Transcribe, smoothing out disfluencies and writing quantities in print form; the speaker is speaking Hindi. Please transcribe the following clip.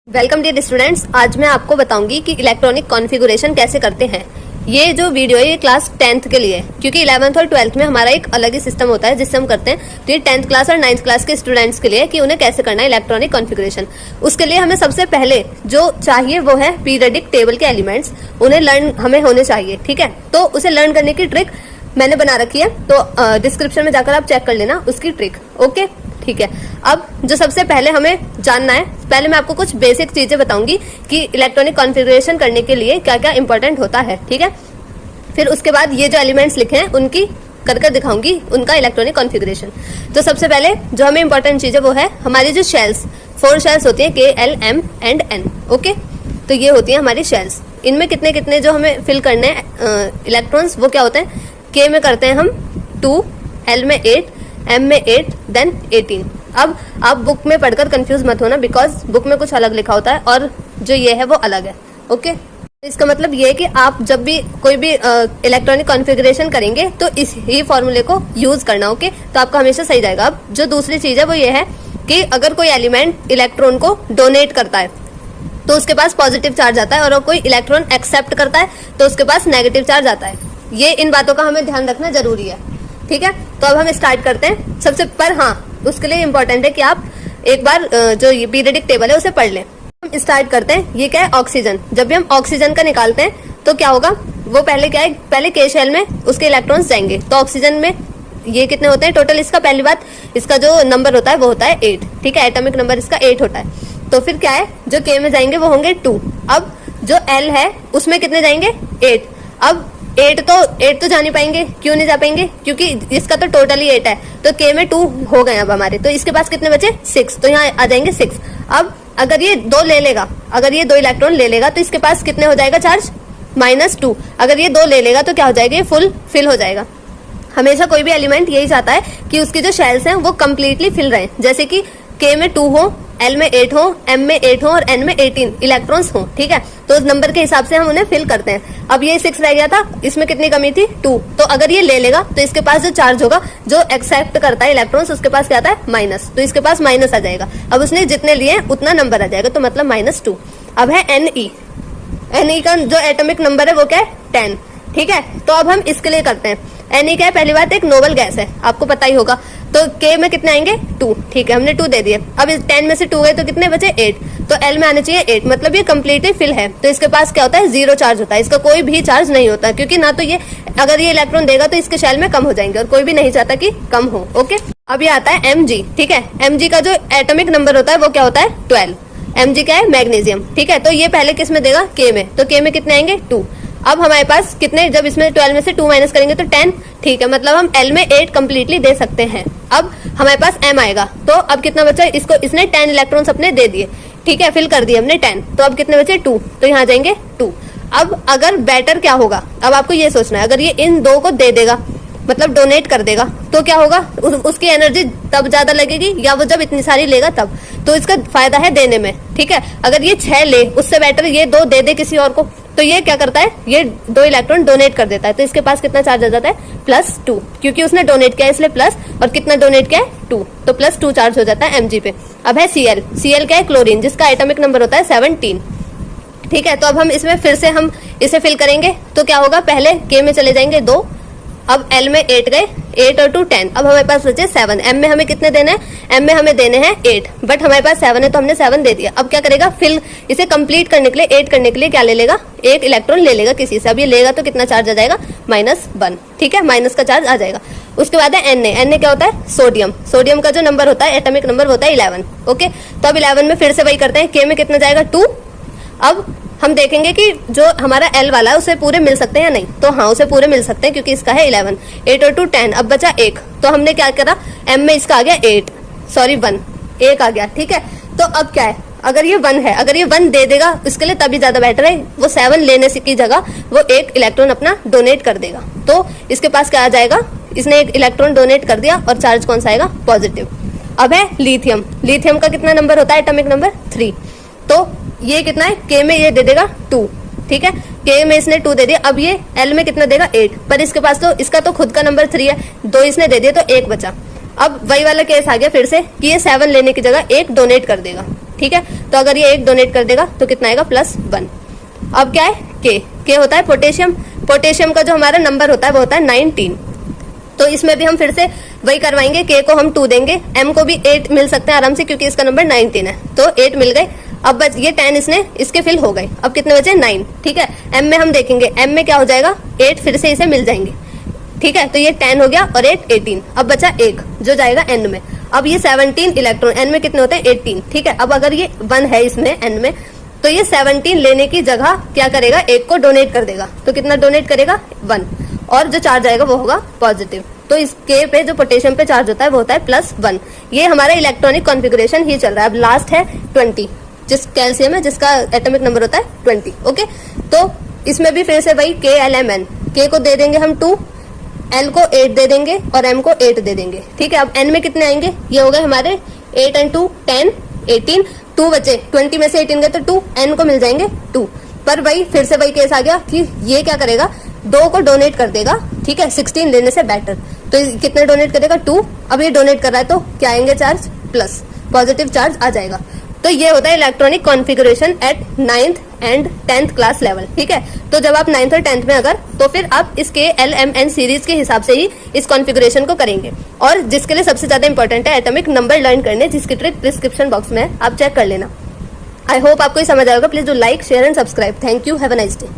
Welcome dear students. आज मैं आपको बताऊंगी कि इलेक्ट्रॉनिक कॉन्फ़िगरेशन कैसे करते हैं। ये जो वीडियो है ये क्लास 10th के लिए है, क्योंकि 11th और 12th में हमारा एक अलग ही सिस्टम होता है जिससे हम करते हैं। तो ये 10th क्लास और 9th क्लास के स्टूडेंट्स के लिए कि उन्हें कैसे करना है इलेक्ट्रॉनिक कॉन्फ़िगरेशन। उसके लिए हमें सबसे पहले जो चाहिए वो है पीरियडिक टेबल के एलिमेंट्स, उन्हें लर्न हमें होने चाहिए। ठीक है, तो उसे लर्न करने की ट्रिक मैंने बना रखी है, तो डिस्क्रिप्शन में जाकर आप चेक कर लेना उसकी ट्रिक। ओके, ठीक है। अब जो सबसे पहले हमें जानना है, पहले मैं आपको कुछ बेसिक चीजें बताऊंगी कि इलेक्ट्रॉनिक कॉन्फ़िगरेशन करने के लिए क्या क्या इंपॉर्टेंट होता है। ठीक है, फिर उसके बाद ये जो एलिमेंट्स लिखे हैं उनकी कर दिखाऊंगी उनका इलेक्ट्रॉनिक कॉन्फ़िगरेशन। तो सबसे पहले जो हमें इंपॉर्टेंट चीजें वो है हमारी जो शेल्स, 4 शेल्स होती हैं, KL, M and N। Okay, तो ये होती है हमारी शेल्स। इनमें कितने कितने जो हमें फिल करने हैं इलेक्ट्रॉन्स वो क्या होते हैं, K में करते हैं हम 2, L में 8, M में 8, देन 18। अब आप बुक में पढ़कर कंफ्यूज मत होना, बिकॉज बुक में कुछ अलग लिखा होता है और जो ये है वो अलग है। ओके, इसका मतलब ये है कि आप जब भी कोई भी इलेक्ट्रॉनिक कॉन्फ़िगरेशन करेंगे तो इस ही फॉर्मूले को यूज करना। ओके, तो आपका हमेशा सही जाएगा। अब जो दूसरी चीज है वो ये है कि अगर कोई एलिमेंट इलेक्ट्रॉन को डोनेट करता है तो उसके पास पॉजिटिव चार्ज आता है, और कोई इलेक्ट्रॉन एक्सेप्ट करता है तो उसके पास नेगेटिव चार्ज आता है। ये इन बातों का हमें ध्यान रखना जरूरी है। ठीक है, तो अब हम स्टार्ट करते हैं। सबसे पर हाँ, उसके लिए इम्पोर्टेंट है कि आप एक बार जो ये पीरियडिक टेबल है उसे पढ़ लें। हम स्टार्ट करते हैं। ये क्या है, ऑक्सीजन। जब भी हम ऑक्सीजन का निकालते हैं तो क्या होगा, वो पहले क्या है, पहले K शेल में उसके इलेक्ट्रॉन्स जाएंगे। तो ऑक्सीजन में ये कितने होते हैं टोटल, इसका पहली बात, इसका जो नंबर होता है वो होता है 8। ठीक है, एटॉमिक नंबर इसका 8 होता है। तो फिर क्या है, जो K में जाएंगे वो होंगे 2। अब जो L है उसमें कितने जाएंगे, 8। अब 8 तो जा नहीं पाएंगे। क्यों नहीं जा पाएंगे, क्योंकि इसका तो टोटल ही 8 है, तो K में 2 हो गए अब हमारे। तो इसके पास कितने बचे, 6, तो यहाँ आ जाएंगे 6। अब अगर ये 2 ले लेगा, अगर ये 2 इलेक्ट्रॉन ले लेगा तो इसके पास कितने हो जाएगा चार्ज, -2। अगर ये 2 ले लेगा तो क्या हो जाएगा, ये फुल फिल हो जाएगा। हमेशा कोई भी एलिमेंट यही चाहता है कि उसकी जो शेल्स हैं वो कंप्लीटली फिल रहे, जैसे कि K में 2 हो, L में 8 हो, M में 8 हो और N में 18 इलेक्ट्रॉन्स हो। ठीक है, तो उस नंबर के हिसाब से हम उन्हें फिल करते हैं। अब ये 6 रह गया था, इसमें कितनी कमी थी, 2। तो अगर ये ले लेगा तो इसके पास जो चार्ज होगा, जो एक्सेप्ट करता है इलेक्ट्रॉन्स, उसके पास क्या आता है, माइनस। तो इसके पास माइनस आ जाएगा। अब उसने जितने लिए उतना नंबर आ जाएगा, तो मतलब -2। अब है Ne का जो एटॉमिक नंबर है वो क्या है, 10। ठीक है, तो अब हम इसके लिए करते हैं। Ne क्या है, पहली बात एक नोबल गैस है, आपको पता ही होगा। तो K में कितने आएंगे, 2। ठीक है, हमने 2 दे दिए। अब इस 10 में से 2 गए तो कितने बचे, 8। तो L में आने चाहिए 8, मतलब ये कम्प्लीटली फिल है। तो इसके पास क्या होता है, 0 चार्ज होता है, इसका कोई भी चार्ज नहीं होता, क्योंकि ना तो ये अगर ये इलेक्ट्रॉन देगा तो इसके शेल में कम हो जाएंगे, और कोई भी नहीं चाहता कि कम हो। ओके, अब ये आता है Mg। ठीक है, Mg का जो एटॉमिक नंबर होता है वो क्या होता है, 12। Mg क्या है, मैग्नीशियम। ठीक है, तो ये पहले किस में देगा, K में। तो K में कितने आएंगे, 2। अब हमारे पास कितने, जब इसमें 12 में से 2 माइनस करेंगे तो 10। ठीक है, मतलब हम L में 8 कंप्लीटली दे सकते हैं। अब हमारे पास M आएगा, तो अब कितना बचा, इसको इसने 10 इलेक्ट्रॉन्स अपने दे दिए। ठीक है, फिल कर दिए हमने 10। तो अब कितने बचे, 2। तो यहाँ जाएंगे 2। अब अगर बेटर क्या होगा, अब आपको ये सोचना है, अगर ये इन 2 को दे देगा, मतलब डोनेट कर देगा, तो क्या होगा, उसकी एनर्जी तब ज्यादा लगेगी, या वो जब इतनी सारी लेगा तब। तो इसका फायदा है देने में। ठीक है, अगर ये 6 ले, उससे बेटर ये 2 दे दे किसी और को, तो ये क्या करता है, ये 2 इलेक्ट्रॉन डोनेट कर देता है। तो इसके पास कितना चार्ज आ जाता है, +2, क्योंकि उसने डोनेट किया इसलिए प्लस, और कितना डोनेट किया है, 2, तो +2 चार्ज हो जाता है Mg पे। अब है Cl क्या है, क्लोरीन, जिसका एटॉमिक नंबर होता है 17। ठीक है, तो अब हम इसमें फिर से हम इसे फिल करेंगे। तो क्या होगा, पहले K में चले जाएंगे 2, अब L में 8 गए, 8 और 2 10। अब हमारे पास बचे 7। M में हमें कितने देने हैं, M में हमें देने हैं 8, बट हमारे पास 7 है तो हमने 7 दे दिया। अब क्या करेगा, फिल इसे कंप्लीट करने के लिए, 8 करने के लिए क्या ले लेगा, एक इलेक्ट्रॉन ले लेगा किसी से। अब ये लेगा तो कितना चार्ज आ जाएगा, -1। ठीक है, माइनस का चार्ज आ जाएगा। उसके बाद है Na क्या होता है, सोडियम। सोडियम का जो नंबर होता है, एटॉमिक नंबर होता है 11। ओके, तो अब 11 में फिर से वही करते हैं, K में कितना जाएगा, 2। अब हम देखेंगे कि जो हमारा L वाला है उसे पूरे मिल सकते हैं या नहीं, तो हाँ उसे पूरे मिल सकते हैं, क्योंकि इसका है 11। 8 और 2 10। अब बचा 1, तो हमने क्या करा, M में इसका आ गया 1 आ गया। ठीक है, तो अब क्या है, अगर ये 1 है, अगर ये 1 दे देगा इसके लिए तभी ज्यादा बेटर है, वो 7 लेने की जगह वो 1 इलेक्ट्रॉन अपना डोनेट कर देगा। तो इसके पास क्या आ जाएगा, इसने 1 इलेक्ट्रॉन डोनेट कर दिया, और चार्ज कौन सा आएगा, पॉजिटिव। अब है लिथियम। लिथियम का कितना नंबर होता है, एटॉमिक नंबर 3। तो ये कितना है, K में ये दे देगा 2। ठीक है, K में इसने 2 दे दिया। अब ये L में कितना देगा, 8, पर इसके पास तो इसका तो खुद का नंबर 3 है, 2 इसने दे दिए तो 1 बचा। अब वही वाला केस आ गया फिर से कि ये 7 लेने की जगह 1 डोनेट कर देगा। ठीक है। तो अगर ये 1 डोनेट कर देगा तो कितना आएगा +1। अब क्या है के होता है पोटेशियम। पोटेशियम का जो हमारा नंबर होता है वो होता है 19। तो इसमें भी हम फिर से वही करवाएंगे, के को हम 2 देंगे, एम को भी 8 मिल सकते हैं आराम से क्योंकि इसका नंबर 19 है, तो 8 मिल गए। अब बच ये 10 इसके फिल हो गए। अब कितने बचे 9, ठीक है। एम में हम देखेंगे, एम में क्या हो जाएगा 8 फिर से इसे मिल जाएंगे, ठीक है। तो ये 10 हो गया और 8 18। अब बचा 1 जो जाएगा एन में। अब ये 17 इलेक्ट्रॉन, एन में कितने होते हैं 18, ठीक है। अब अगर ये 1 है इसमें एन में तो ये 17 लेने की जगह क्या करेगा 1 को डोनेट कर देगा। तो कितना डोनेट करेगा 1 और जो चार्ज आएगा वो होगा पॉजिटिव। तो इस के पे जो पोटेशियम पे चार्ज होता है वो होता है +1। ये हमारा इलेक्ट्रॉनिक कॉन्फ़िगरेशन ही चल रहा है। अब लास्ट है 20 जिस कैल्शियम है जिसका एटॉमिक नंबर होता है 20। ओके, तो इसमें भी फिर से वही KLMN, के को दे देंगे हम 2, एल को 8 दे देंगे और एम को 8 दे देंगे, ठीक है। अब एन में कितने आएंगे, ये हो गए हमारे 8 और 2 10 18, 2 बचे, 20 में से 18 गए तो 2, एन को मिल जाएंगे 2। पर वही फिर से वही केस आ गया कि ये क्या करेगा 2 को डोनेट कर देगा, ठीक है, 16 लेने से बेटर। तो कितने डोनेट करेगा 2। अब ये डोनेट कर रहा है तो क्या आएंगे चार्ज प्लस, पॉजिटिव चार्ज आ जाएगा। तो ये होता है electronic configuration at 9th and 10th class level, ठीक है। तो जब आप 9th और 10th में अगर तो फिर आप इसके LMN सीरीज के हिसाब से ही इस कॉन्फ़िगरेशन को करेंगे। और जिसके लिए सबसे ज्यादा इंपॉर्टेंट है एटॉमिक नंबर लर्न करने, जिसकी ट्रिक डिस्क्रिप्शन बॉक्स में है, आप चेक कर लेना। आई होप आपको ये समझ आएगा। Please do like share and subscribe. Thank you, have a nice day.